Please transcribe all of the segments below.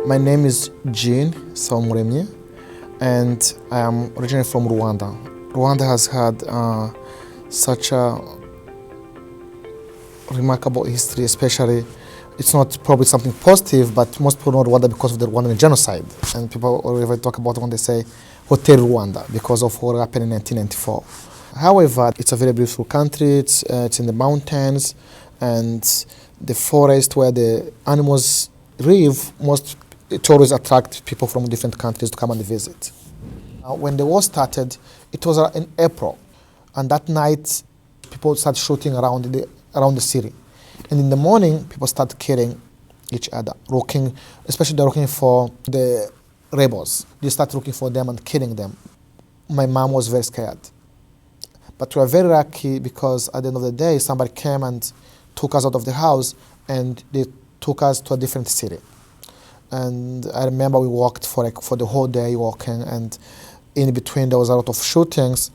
My name is Jean Nsabumuremyi, and I am originally from Rwanda. Rwanda has had such a remarkable history, especially, it's not probably something positive, but most people know Rwanda because of the Rwandan genocide. And people always talk about it when they say Hotel Rwanda because of what happened in 1994. However, it's a very beautiful country. It's in the mountains and the forest where the animals live. It always attracts people from different countries to come and visit. When the war started, it was in April, and that night people started shooting around the city. And in the morning, people started killing each other, especially they're looking for the rebels. They started looking for them and killing them. My mom was very scared. But we were very lucky because at the end of the day, somebody came and took us out of the house, and they took us to a different city. And I remember we walked for the whole day walking, and in between there was a lot of shootings,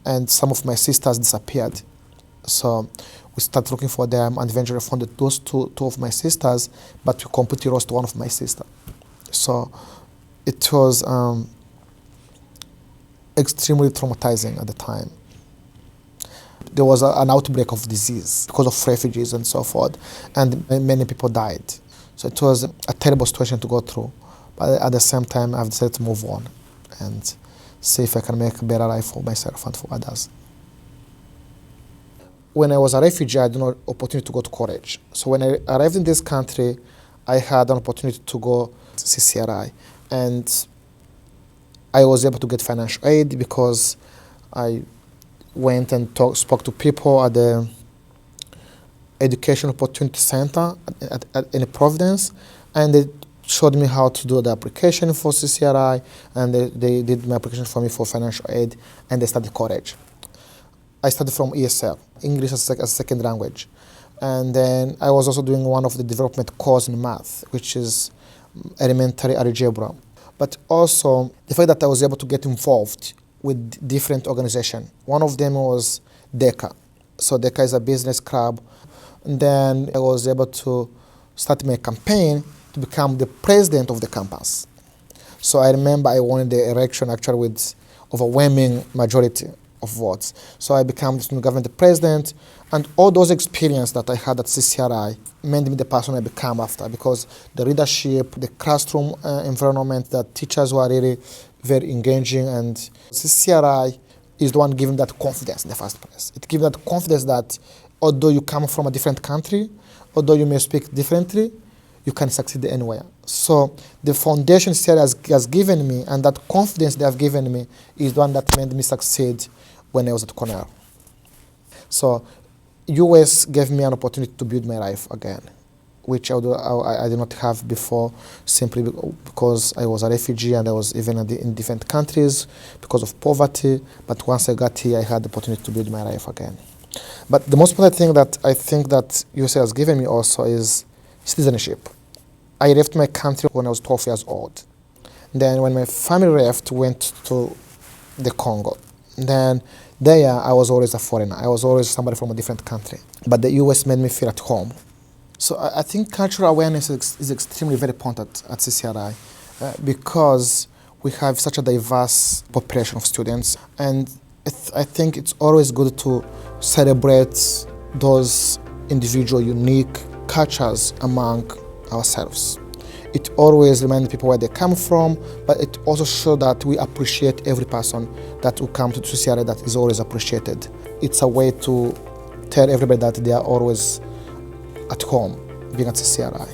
and some of my sisters disappeared. So we started looking for them, and eventually found those two of my sisters, but we completely lost one of my sisters. So it was extremely traumatizing at the time. There was an outbreak of disease because of refugees and so forth, and many people died. So it was a terrible situation to go through. But at the same time, I've decided to move on and see if I can make a better life for myself and for others. When I was a refugee, I had no opportunity to go to college. So when I arrived in this country, I had an opportunity to go to CCRI. And I was able to get financial aid because I went and spoke to people at the Education Opportunity Center in Providence, and they showed me how to do the application for CCRI, and they did my application for me for financial aid, and they started college. I studied from ESL, English as a second language. And then I was also doing one of the development course in math, which is elementary algebra. But also the fact that I was able to get involved with different organizations. One of them was DECA. So DECA is a business club. And then I was able to start my campaign to become the president of the campus. So I remember I won the election actually with overwhelming majority of votes. So I became the student government president, and all those experiences that I had at CCRI made me the person I became after, because the leadership, the classroom environment, that teachers were really very engaging, and CCRI is the one giving that confidence in the first place. It gives that confidence that although you come from a different country, although you may speak differently, you can succeed anywhere. So the foundation CCRI has given me, and that confidence they have given me, is the one that made me succeed when I was at Cornell. So US gave me an opportunity to build my life again, which I did not have before, simply because I was a refugee and I was even in different countries because of poverty. But once I got here, I had the opportunity to build my life again. But the most important thing that I think that USA has given me also is citizenship. I left my country when I was 12 years old. Then when my family left, went to the Congo. Then there I was always a foreigner. I was always somebody from a different country. But the US made me feel at home. So I think cultural awareness is extremely very important at CCRI because we have such a diverse population of students. And I think it's always good to celebrate those individual unique cultures among ourselves. It always reminds people where they come from, but it also shows that we appreciate every person that will come to CCRI, that is always appreciated. It's a way to tell everybody that they are always at home being at CCRI.